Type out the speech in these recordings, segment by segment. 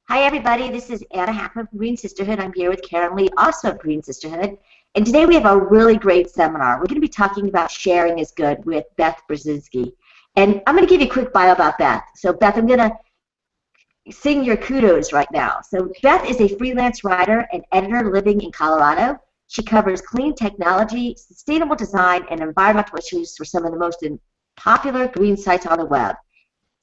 Hi, everybody. This is Anna Hackman from Green Sisterhood. I'm here with Karen Lee, also of Green Sisterhood. And today we have a really great seminar. We're going to be talking about sharing is good with Beth Buczynski. And I'm going to give you a quick bio about Beth. So, Beth, I'm going to sing your kudos right now. So, Beth is a freelance writer and editor living in Colorado. She covers clean technology, sustainable design, and environmental issues for some of the most popular green sites on the web,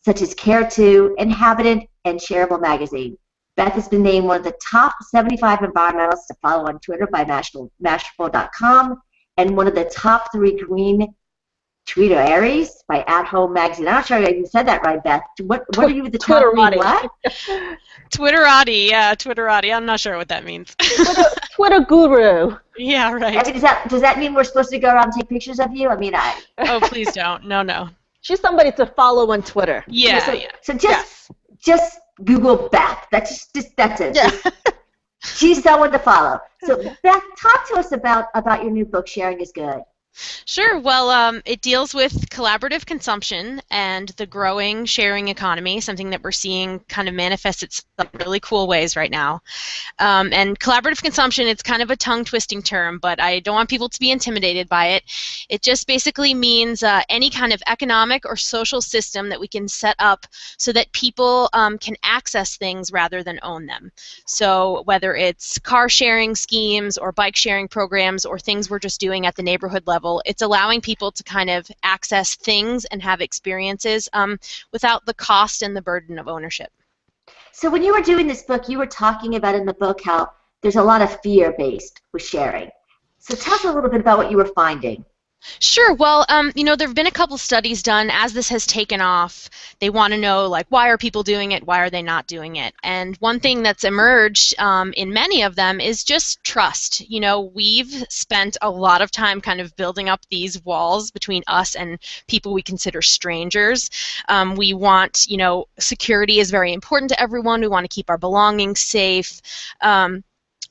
such as Care2, Inhabitant, and Shareable Magazine. Beth has been named one of the top 75 environmentalists to follow on Twitter by Mashable.com and one of the top 3 green tweeteries by At Home Magazine. I'm not sure I even said that right, Beth. What are you with the top green what? Twitterati, yeah, Twitterati. I'm not sure what that means. Twitter guru. Yeah, right. I mean, does that mean we're supposed to go around and take pictures of you? I mean, Oh, please don't. No. She's somebody to follow on Twitter. Yeah. So just Google Beth. That's it. Yeah. She's someone to follow. So Beth, talk to us about your new book, Sharing is Good. Sure. Well, it deals with collaborative consumption and the growing sharing economy, something that we're seeing kind of manifest itself in really cool ways right now. And collaborative consumption, it's kind of a tongue-twisting term, but I don't want people to be intimidated by it. It just basically means any kind of economic or social system that we can set up so that people can access things rather than own them. So whether it's car sharing schemes or bike sharing programs or things we're just doing at the neighborhood level, it's allowing people to kind of access things and have experiences without the cost and the burden of ownership. So when you were doing this book, you were talking about in the book how there's a lot of fear-based with sharing. So tell us a little bit about what you were finding. Sure. Well, there have been a couple studies done as this has taken off. They want to know, like, why are people doing it? Why are they not doing it? And one thing that's emerged in many of them is just trust. We've spent a lot of time kind of building up these walls between us and people we consider strangers. We want, security is very important to everyone. We want to keep our belongings safe.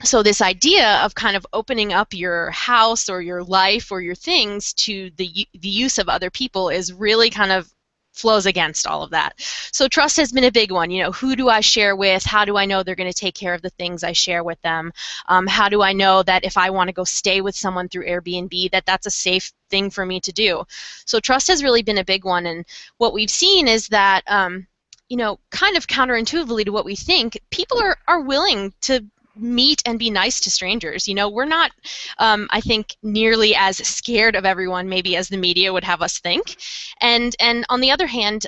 So this idea of kind of opening up your house or your life or your things to the use of other people is really kind of flows against all of that. So trust has been a big one. Who do I share with? How do I know they're going to take care of the things I share with them? How do I know that if I want to go stay with someone through Airbnb, that's a safe thing for me to do? So trust has really been a big one. And what we've seen is that, kind of counterintuitively to what we think, people are willing to meet and be nice to strangers. We're not, I think, nearly as scared of everyone maybe as the media would have us think. And on the other hand,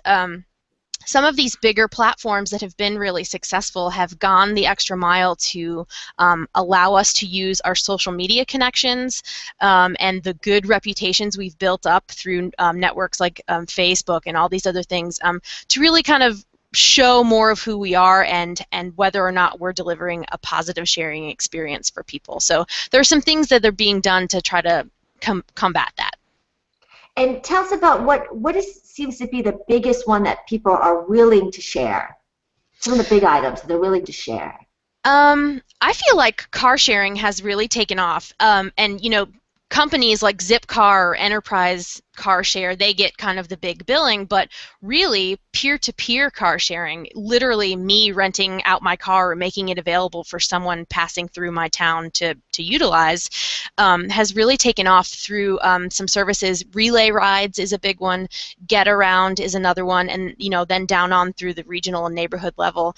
some of these bigger platforms that have been really successful have gone the extra mile to allow us to use our social media connections and the good reputations we've built up through networks like Facebook and all these other things to really kind of show more of who we are and whether or not we're delivering a positive sharing experience for people. So there are some things that are being done to try to combat that. And tell us about what seems to be the biggest one that people are willing to share. Some of the big items that they're willing to share. I feel like car sharing has really taken off. And companies like Zipcar or Enterprise Car Share, they get kind of the big billing, but really peer-to-peer car sharing, literally me renting out my car or making it available for someone passing through my town to utilize, has really taken off through some services. Relay rides is a big one, Get Around is another one, and then down on through the regional and neighborhood level.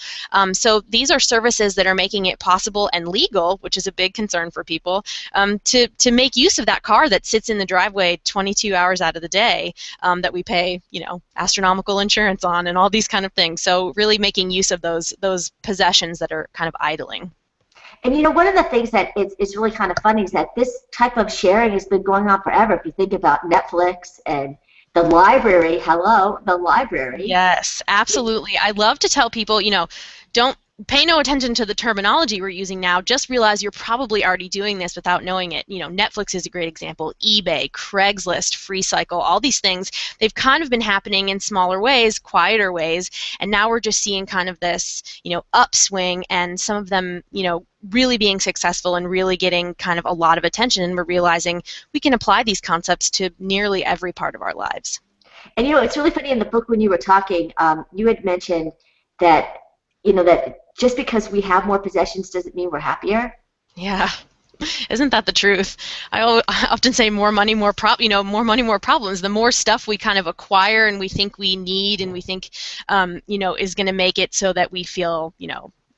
So these are services that are making it possible and legal, which is a big concern for people, to make use of that car that sits in the driveway 22 hours out of the day that we pay, astronomical insurance on and all these kind of things. So really making use of those possessions that are kind of idling. And one of the things that is really kind of funny is that this type of sharing has been going on forever. If you think about Netflix and the library, the library. Yes, absolutely. I love to tell people, don't pay no attention to the terminology we're using now. Just realize you're probably already doing this without knowing it. Netflix is a great example. eBay, Craigslist, FreeCycle, all these things, they've kind of been happening in smaller ways, quieter ways, and now we're just seeing kind of this, upswing, and some of them, really being successful and really getting kind of a lot of attention, and we're realizing we can apply these concepts to nearly every part of our lives. And it's really funny in the book when you were talking, you had mentioned that that just because we have more possessions doesn't mean we're happier? Yeah. Isn't that the truth? I often say more money, more more money, more problems. The more stuff we kind of acquire and we think we need and we think, is going to make it so that we feel,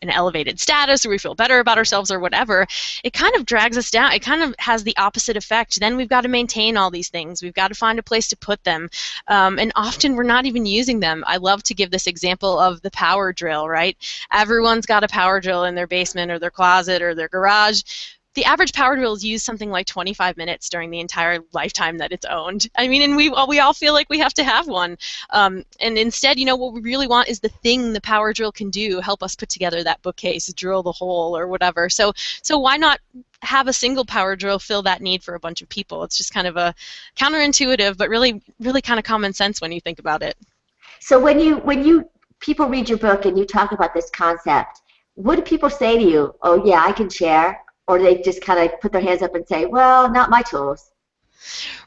an elevated status or we feel better about ourselves or whatever, it kind of drags us down. It kind of has the opposite effect. Then we've got to maintain all these things. We've got to find a place to put them. And often we're not even using them. I love to give this example of the power drill, right? Everyone's got a power drill in their basement or their closet or their garage. The average power drill is used something like 25 minutes during the entire lifetime that it's owned. I mean, and we all feel like we have to have one. And instead, what we really want is the thing the power drill can do, help us put together that bookcase, drill the hole or whatever. So why not have a single power drill fill that need for a bunch of people? It's just kind of a counterintuitive, but really, really kind of common sense when you think about it. So when people read your book and you talk about this concept, what do people say to you? Oh, yeah, I can share. Or they just kind of put their hands up and say, well, not my tools.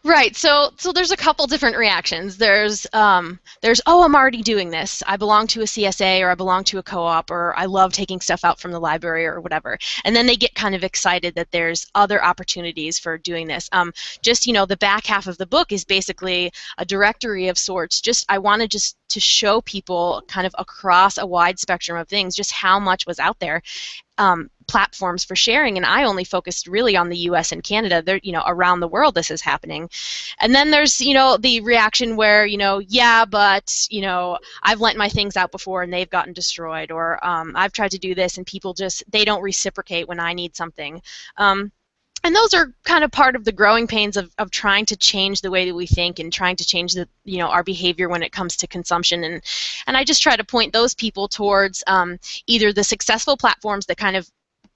Right. So there's a couple different reactions. There's oh, I'm already doing this. I belong to a CSA or I belong to a co-op or I love taking stuff out from the library or whatever. And then they get kind of excited that there's other opportunities for doing this. The back half of the book is basically a directory of sorts. I wanted just to show people kind of across a wide spectrum of things just how much was out there. Platforms for sharing, and I only focused really on the U.S. and Canada. There, around the world this is happening. And then there's, the reaction where, yeah, but, I've lent my things out before and they've gotten destroyed, or I've tried to do this and people they don't reciprocate when I need something. And those are kind of part of the growing pains of trying to change the way that we think and trying to change our behavior when it comes to consumption. And I just try to point those people towards either the successful platforms that kind of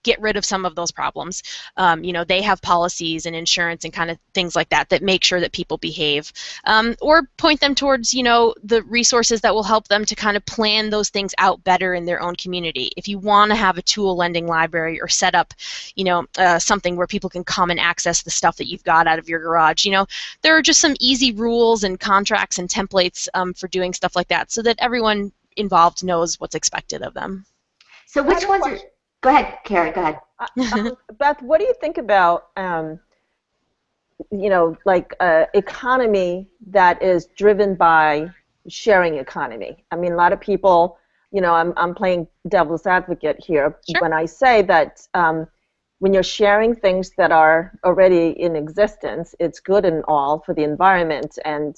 get rid of some of those problems. They have policies and insurance and kind of things like that make sure that people behave. Or point them towards, the resources that will help them to kind of plan those things out better in their own community. If you want to have a tool lending library or set up, something where people can come and access the stuff that you've got out of your garage, there are just some easy rules and contracts and templates for doing stuff like that so that everyone involved knows what's expected of them. So which ones are... Go ahead, Karen, go ahead. Beth, what do you think about, economy that is driven by sharing economy? I mean, a lot of people, I'm playing devil's advocate here. Sure. When I say that when you're sharing things that are already in existence, it's good and all for the environment and,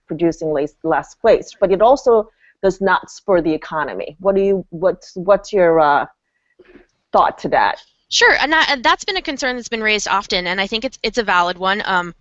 producing less waste. But it also does not spur the economy. What's your thought to that? Sure, and that's been a concern that's been raised often, and I think it's a valid one.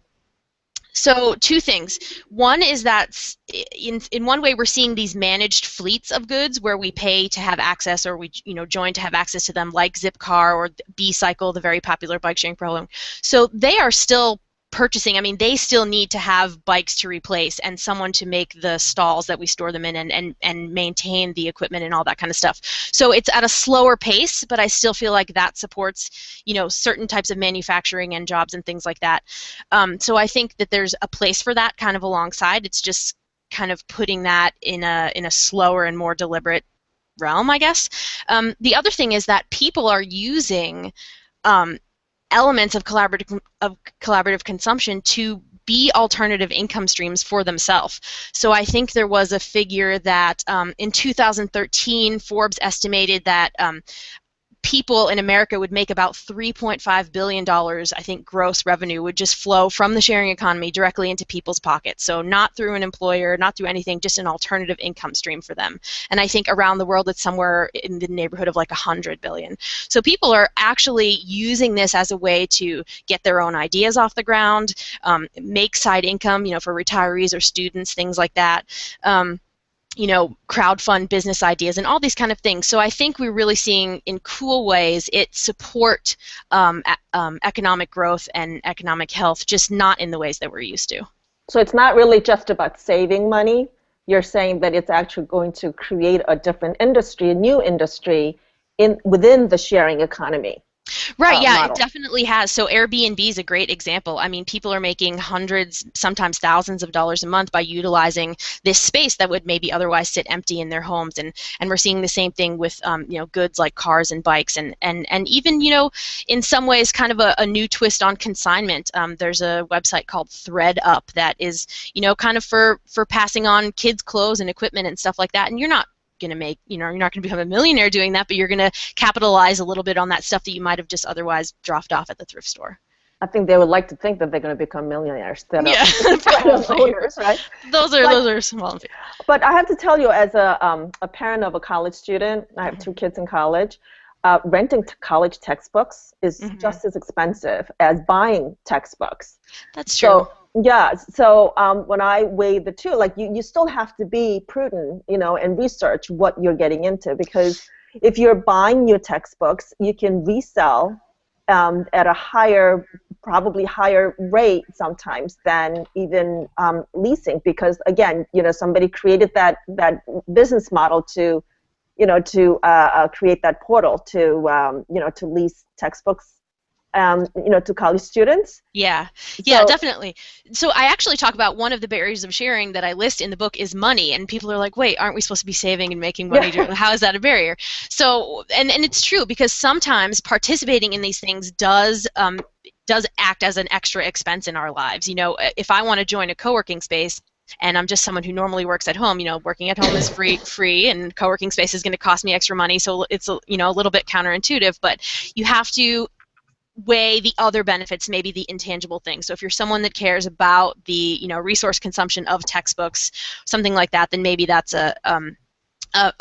So two things. One is that in one way we're seeing these managed fleets of goods where we pay to have access or we join to have access to them, like Zipcar or B-Cycle, the very popular bike sharing program. So they are still purchasing. I mean, they still need to have bikes to replace and someone to make the stalls that we store them in and maintain the equipment and all that kind of stuff. So it's at a slower pace, but I still feel like that supports, certain types of manufacturing and jobs and things like that. So I think that there's a place for that kind of alongside. It's just kind of putting that in a slower and more deliberate realm, I guess. The other thing is that people are using elements of collaborative consumption to be alternative income streams for themselves. So I think there was a figure that in 2013, Forbes estimated that people in America would make about $3.5 billion, I think, gross revenue would just flow from the sharing economy directly into people's pockets. So not through an employer, not through anything, just an alternative income stream for them. And I think around the world it's somewhere in the neighborhood of like $100 billion. So people are actually using this as a way to get their own ideas off the ground, make side income, for retirees or students, things like that. Crowdfund business ideas and all these kind of things. So I think we're really seeing in cool ways it support economic growth and economic health, just not in the ways that we're used to. So it's not really just about saving money. You're saying that it's actually going to create a different industry, a new industry within the sharing economy. Right, yeah, it model. definitely has. So Airbnb is a great example. I mean, people are making hundreds, sometimes thousands of dollars a month by utilizing this space that would maybe otherwise sit empty in their homes. And we're seeing the same thing with goods like cars and bikes and even, in some ways kind of a new twist on consignment. There's a website called ThreadUp that is, kind of for passing on kids' clothes and equipment and stuff like that. And you're not going to make, you're not going to become a millionaire doing that, but you're going to capitalize a little bit on that stuff that you might have just otherwise dropped off at the thrift store. I think they would like to think that they're going to become millionaires instead of probably. owners, right? Those are small. But I have to tell you, as a parent of a college student, I have 2 kids in college, renting college textbooks is just as expensive as buying textbooks. That's true. So when I weigh the two, like you still have to be prudent, and research what you're getting into, because if you're buying your textbooks, you can resell at a probably higher rate sometimes than even leasing, because again, somebody created that business model to create that portal to lease textbooks to college students. Yeah, definitely. So I actually talk about one of the barriers of sharing that I list in the book is money, and people are like, wait, aren't we supposed to be saving and making money? How is that a barrier? So, and it's true, because sometimes participating in these things does act as an extra expense in our lives. If I want to join a co-working space, and I'm just someone who normally works at home, working at home is free, and co-working space is going to cost me extra money, so it's a little bit counterintuitive, but you have to weigh the other benefits, maybe the intangible things. So if you're someone that cares about the resource consumption of textbooks, something like that, then maybe that's a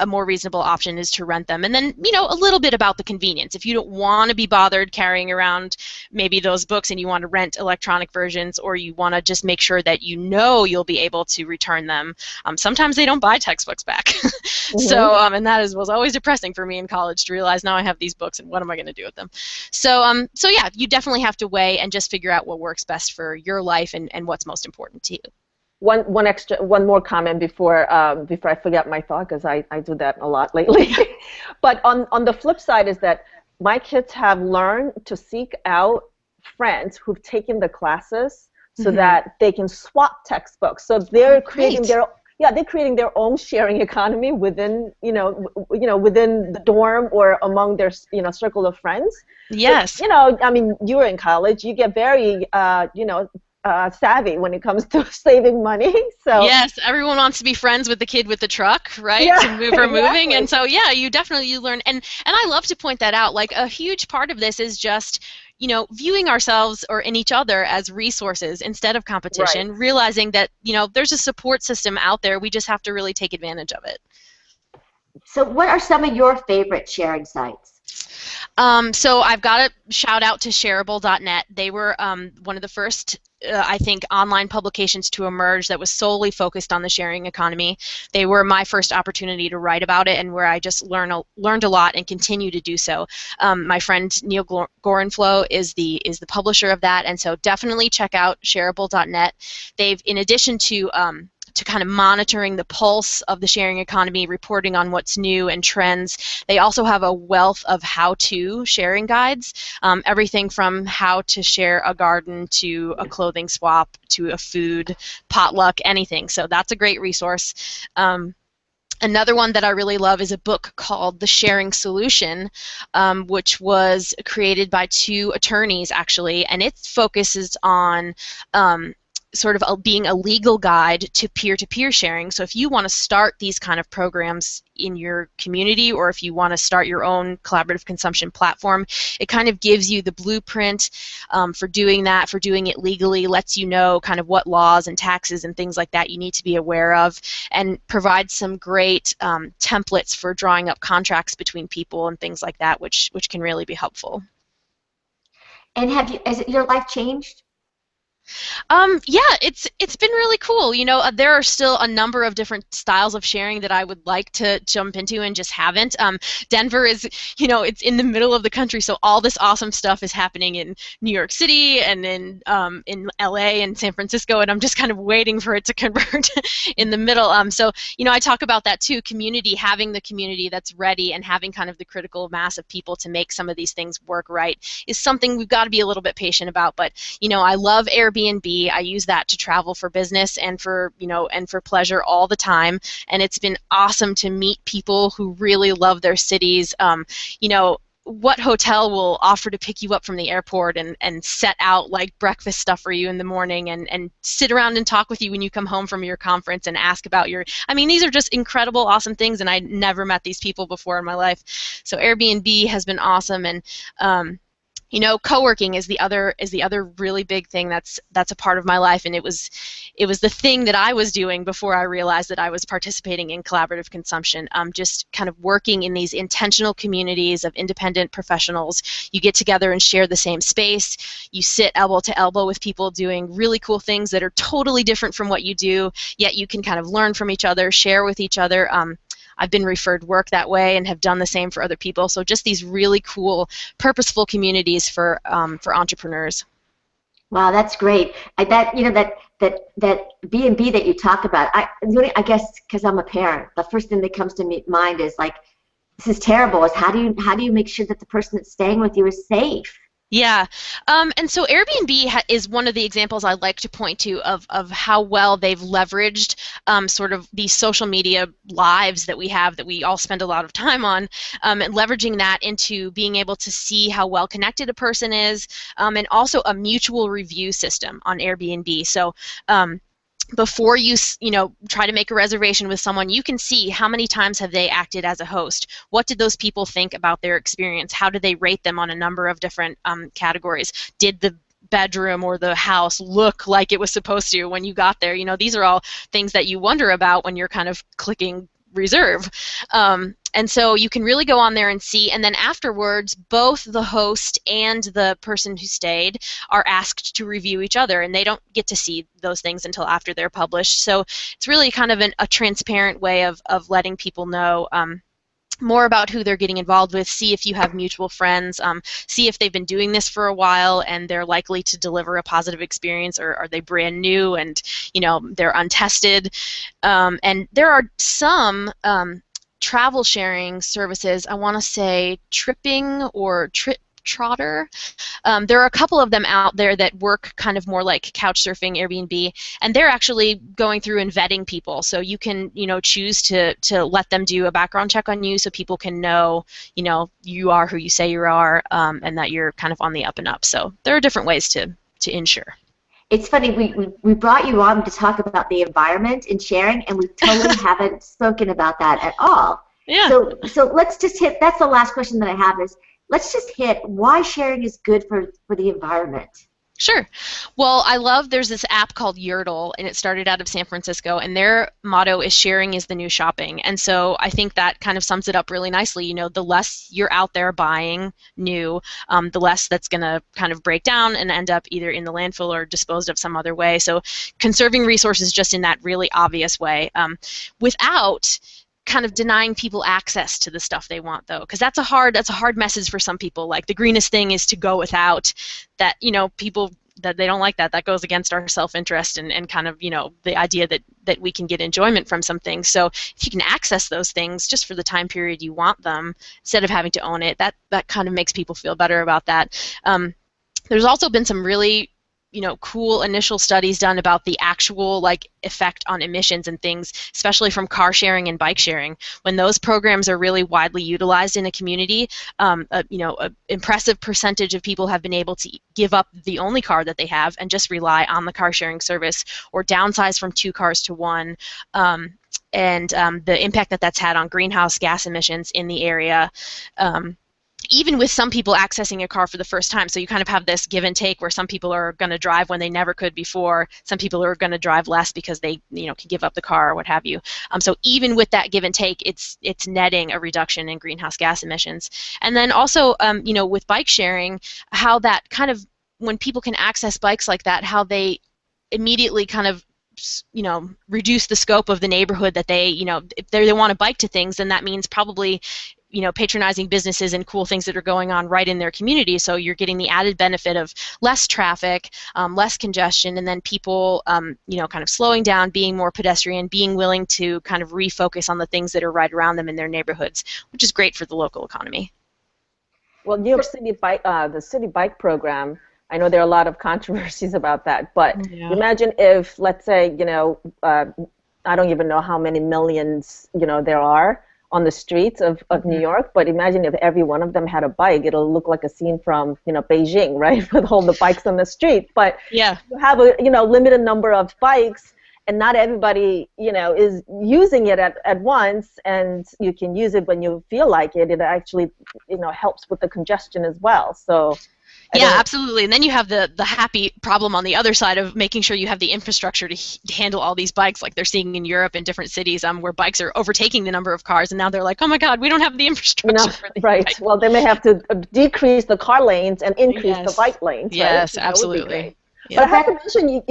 more reasonable option is to rent them. And then, a little bit about the convenience. If you don't want to be bothered carrying around maybe those books and you want to rent electronic versions, or you want to just make sure that you'll be able to return them. Sometimes they don't buy textbooks back. So, and that was always depressing for me in college to realize now I have these books and what am I going to do with them? So, yeah, you definitely have to weigh and just figure out what works best for your life and what's most important to you. One more comment before I forget my thought, because I do that a lot lately. But on the flip side is that my kids have learned to seek out friends who've taken the classes so that they can swap textbooks. So they're creating they're creating their own sharing economy within within the dorm or among their circle of friends. Yes. So, I mean, you were in college. You get very savvy when it comes to saving money. So yes, everyone wants to be friends with the kid with the truck, right? Yeah, to move her moving. exactly. And so you learn, and I love to point that out. Like, a huge part of this is just viewing ourselves or in each other as resources instead of competition, realizing that there's a support system out there. We just have to really take advantage of it. So what are some of your favorite sharing sites? So I've got to shout out to shareable.net. They were one of the first, I think, online publications to emerge that was solely focused on the sharing economy. They were my first opportunity to write about it, and where I just learned a lot and continue to do so. My friend Neil Gorenflow is the publisher of that, and so definitely check out shareable.net. They've, in addition to kind of monitoring the pulse of the sharing economy, reporting on what's new and trends. They also have a wealth of how-to sharing guides, everything from how to share a garden to a clothing swap to a food potluck, anything. So that's a great resource. Another one that I really love is a book called The Sharing Solution, which was created by 2 attorneys, actually, and it focuses on sort of being a legal guide to peer-to-peer sharing. So if you want to start these kind of programs in your community, or if you want to start your own collaborative consumption platform, it kind of gives you the blueprint for doing that, for doing it legally, lets you know kind of what laws and taxes and things like that you need to be aware of, and provides some great templates for drawing up contracts between people and things like that, which can really be helpful. And has your life changed? Yeah, it's been really cool. There are still a number of different styles of sharing that I would like to jump into and just haven't. Denver is, it's in the middle of the country, so all this awesome stuff is happening in New York City and in LA and San Francisco, and I'm just kind of waiting for it to convert in the middle. So I talk about that too. Having the community that's ready and having kind of the critical mass of people to make some of these things work right is something we've got to be a little bit patient about. But I love Airbnb. I use that to travel for business and for pleasure all the time. And it's been awesome to meet people who really love their cities. What hotel will offer to pick you up from the airport and set out like breakfast stuff for you in the morning and sit around and talk with you when you come home from your conference and ask about these are just incredible, awesome things, and I never met these people before in my life. So Airbnb has been awesome, and co-working is the other really big thing that's a part of my life, and it was the thing that I was doing before I realized that I was participating in collaborative consumption. Just kind of working in these intentional communities of independent professionals. You get together and share the same space. You sit elbow to elbow with people doing really cool things that are totally different from what you do, yet you can kind of learn from each other, share with each other. I've been referred work that way and have done the same for other people. So just these really cool, purposeful communities for entrepreneurs. Wow, that's great. That B&B that you talk about. I guess because I'm a parent, the first thing that comes to mind is like, this is terrible. Is how do you make sure that the person that's staying with you is safe? Yeah, and so Airbnb is one of the examples I like to point to of how well they've leveraged sort of these social media lives that we have, that we all spend a lot of time on, and leveraging that into being able to see how well connected a person is, and also a mutual review system on Airbnb. So before you try to make a reservation with someone, you can see how many times have they acted as a host. What did those people think about their experience? How did they rate them on a number of different categories? Did the bedroom or the house look like it was supposed to when you got there? These are all things that you wonder about when you're kind of clicking reserve. And so you can really go on there and see, and then afterwards, both the host and the person who stayed are asked to review each other, and they don't get to see those things until after they're published. So it's really kind of a transparent way of letting people know more about who they're getting involved with, see if you have mutual friends, see if they've been doing this for a while and they're likely to deliver a positive experience, or are they brand new and they're untested. And there are some travel sharing services, I want to say Tripping or Trotter. There are a couple of them out there that work kind of more like Couchsurfing, Airbnb, and they're actually going through and vetting people. So you can, choose to let them do a background check on you, so people can know, you are who you say you are, and that you're kind of on the up and up. So there are different ways to ensure. It's funny, we brought you on to talk about the environment and sharing, and we totally haven't spoken about that at all. Yeah. So let's just hit, that's the last question that I have is, let's just hit why sharing is good for the environment. Sure. Well, there's this app called Yerdle, and it started out of San Francisco, and their motto is sharing is the new shopping. And so I think that kind of sums it up really nicely. The less you're out there buying new, the less that's going to kind of break down and end up either in the landfill or disposed of some other way. So conserving resources just in that really obvious way, without kind of denying people access to the stuff they want, though, because that's a hard message for some people. Like, the greenest thing is to go without. That, people that they don't like that goes against our self-interest and kind of the idea that we can get enjoyment from some things. So if you can access those things just for the time period you want them, instead of having to own it, that kind of makes people feel better about that. There's also been some really cool initial studies done about the actual effect on emissions and things, especially from car sharing and bike sharing. When those programs are really widely utilized in a community, an impressive percentage of people have been able to give up the only car that they have and just rely on the car sharing service, or downsize from 2 cars to 1. And the impact that's had on greenhouse gas emissions in the area. Even with some people accessing a car for the first time. So you kind of have this give and take where some people are going to drive when they never could before. Some people are going to drive less because they can give up the car or what have you. So even with that give and take, it's netting a reduction in greenhouse gas emissions. And then also, with bike sharing, how that kind of, when people can access bikes like that, how they immediately kind of reduce the scope of the neighborhood that they, if they want to bike to things, then that means probably patronizing businesses and cool things that are going on right in their community. So you're getting the added benefit of less traffic, less congestion, and then people, kind of slowing down, being more pedestrian, being willing to kind of refocus on the things that are right around them in their neighborhoods, which is great for the local economy. Well, New York City bike, the city bike program, I know there are a lot of controversies about that, but imagine if, let's say, I don't even know how many millions, there are on the streets of New York, but imagine if every one of them had a bike. It'll look like a scene from, Beijing, right, with all the bikes on the street. But you have a, limited number of bikes, and not everybody, is using it at once, and you can use it when you feel like it. It actually, helps with the congestion as well. So. Yeah, absolutely. And then you have the happy problem on the other side of making sure you have the infrastructure to handle all these bikes, like they're seeing in Europe in different cities, where bikes are overtaking the number of cars, and now they're like, oh my God, we don't have the infrastructure for these right. bikes. Well, they may have to decrease the car lanes and increase the bike lanes. Yes, right? absolutely. Yeah. But I have to mention,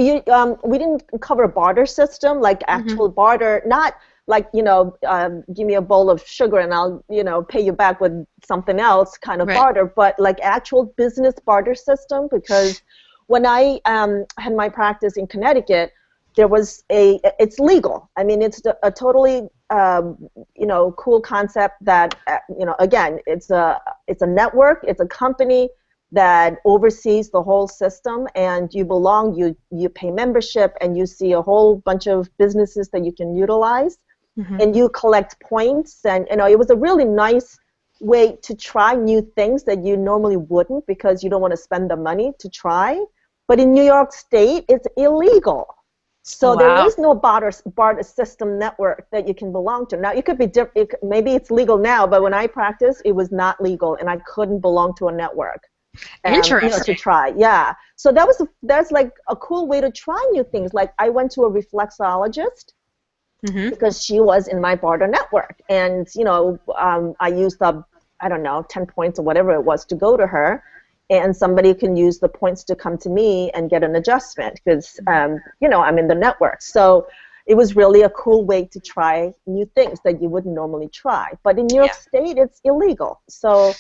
we didn't cover a barter system, like actual barter, not like, give me a bowl of sugar and I'll, pay you back with something else kind of barter, but like actual business barter system, because when I had my practice in Connecticut, there was it's legal. I mean, it's a totally, cool concept that, again, it's a network, it's a company that oversees the whole system, and you belong, you pay membership, and you see a whole bunch of businesses that you can utilize, and you collect points, and it was a really nice way to try new things that you normally wouldn't, because you don't want to spend the money to try. But in New York State, it's illegal. So there is no barter system network that you can belong to. Now, it could be different. Maybe it's legal now, but when I practiced, it was not legal, and I couldn't belong to a network. Interesting. To try, yeah. So that's like a cool way to try new things. Like I went to a reflexologist because she was in my barter network, and I used up, I don't know, 10 points or whatever it was to go to her, and somebody can use the points to come to me and get an adjustment because I'm in the network. So it was really a cool way to try new things that you wouldn't normally try. But in New York State, it's illegal. So.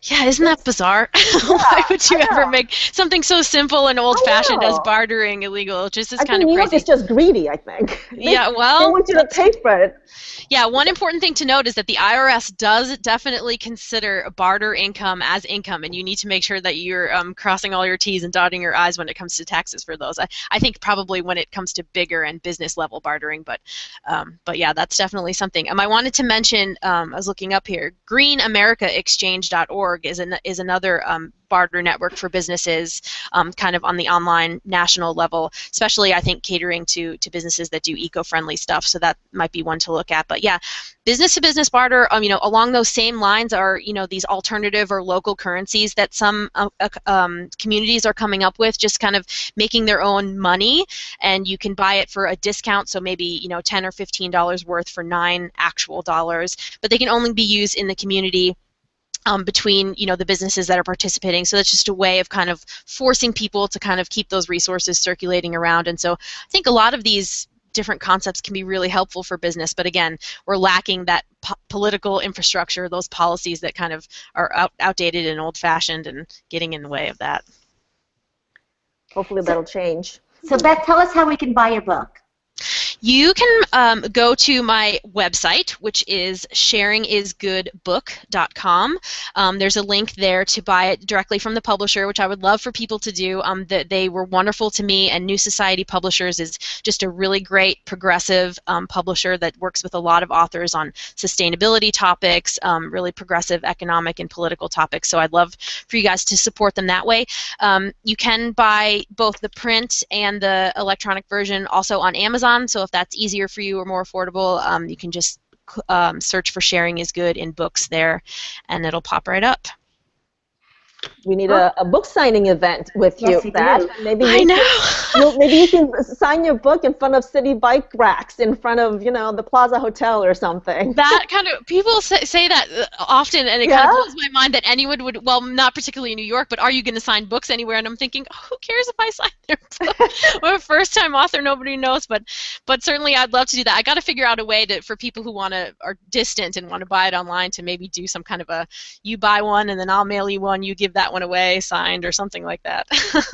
Yeah, isn't that bizarre? Why would you ever make something so simple and old-fashioned as bartering illegal? It just is kind of crazy. New York is just greedy, I think. They want you to pay for it. Yeah, one important thing to note is that the IRS does definitely consider barter income as income, and you need to make sure that you're crossing all your T's and dotting your I's when it comes to taxes for those. I think probably when it comes to bigger and business-level bartering, but yeah, that's definitely something. I wanted to mention, I was looking up here, greenamericaexchange.org is another barter network for businesses, kind of on the online national level, especially I think catering to businesses that do eco-friendly stuff. So that might be one to look at. But yeah, business-to-business barter, along those same lines are these alternative or local currencies that some communities are coming up with, just kind of making their own money, and you can buy it for a discount. So maybe $10 or $15 worth for $9 actual dollars, but they can only be used in the community. Between the businesses that are participating. So that's just a way of kind of forcing people to kind of keep those resources circulating around. And so I think a lot of these different concepts can be really helpful for business, but again, we're lacking that political infrastructure, those policies that kind of are outdated and old-fashioned and getting in the way of that. Hopefully that'll change. So Beth, tell us how we can buy your book. You can go to my website, which is sharingisgoodbook.com. There's a link there to buy it directly from the publisher, which I would love for people to do. They were wonderful to me, and New Society Publishers is just a really great progressive publisher that works with a lot of authors on sustainability topics, really progressive economic and political topics. So I'd love for you guys to support them that way. You can buy both the print and the electronic version also on Amazon. So if that's easier for you or more affordable, you can just search for Sharing is Good in books there, and it'll pop right up. We need a book signing event with Yes, you, we Beth. do. Maybe I know. maybe you can sign your book in front of city bike racks, in front of the Plaza Hotel or something. That kind of people say that often, and it kind of blows my mind that anyone would. Well, not particularly in New York, but are you going to sign books anywhere? And I'm thinking, oh, who cares if I sign their book? I'm a first-time author, nobody knows, but certainly I'd love to do that. I got to figure out a way for people who are distant and want to buy it online to maybe do some kind of a you buy one and then I'll mail you one, you give that one away signed or something like that.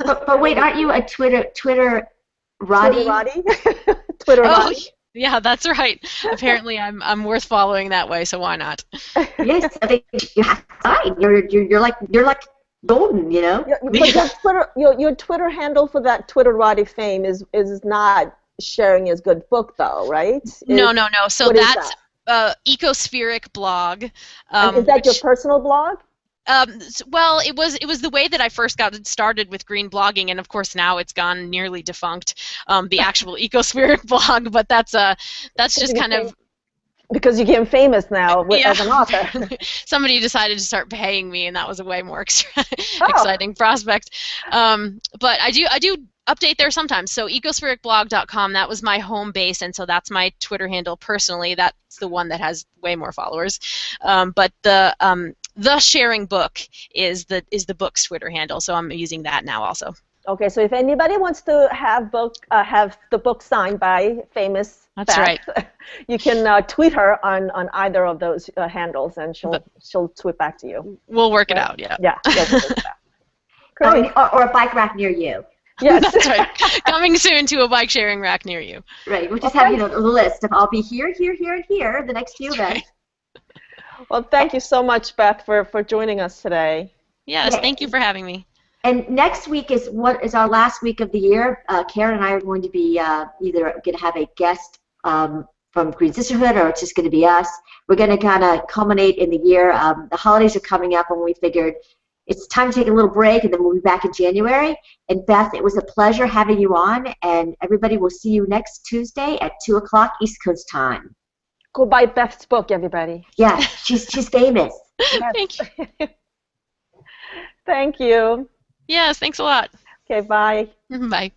But wait, aren't you a Twitter Roddy? Twitter Oh, Roddy. yeah, that's right. Apparently, I'm worth following that way, so why not? Yes, I think you have to sign. You're like golden, you know. But your Twitter handle for that Twitter Roddy fame is not sharing his good book, though, right? No. So what is that's Ecospheric blog. And is that your personal blog? Well, it was the way that I first got started with green blogging, and of course now it's gone nearly defunct. The actual Ecospheric blog, but that's just kind of because you became famous now as an author. Somebody decided to start paying me, and that was a way more exciting prospect. But I do update there sometimes. So ecosphericblog.com, that was my home base, and so that's my Twitter handle personally. That's the one that has way more followers. But the sharing book is the book's Twitter handle, so I'm using that now also. Okay, so if anybody wants to have the book signed by famous That's Beth, right. you can tweet her on either of those handles, and she'll tweet back to you. We'll work it out. Yeah. Yeah. Great. Or a bike rack near you. Yes. That's right. Coming soon to a bike sharing rack near you. Right. We'll just have a list of I'll be here, and here the next few events. Well, thank you so much, Beth, for joining us today. Yes, thank you for having me. And next week is our last week of the year. Karen and I are going to be either going to have a guest from Green Sisterhood, or it's just going to be us. We're going to kind of culminate in the year. The holidays are coming up, and we figured it's time to take a little break, and then we'll be back in January. And Beth, it was a pleasure having you on, and everybody will see you next Tuesday at 2 o'clock East Coast time. Go buy Beth's book, everybody. Yeah, she's famous. Thank you. Thank you. Yes, thanks a lot. Okay, bye. Bye.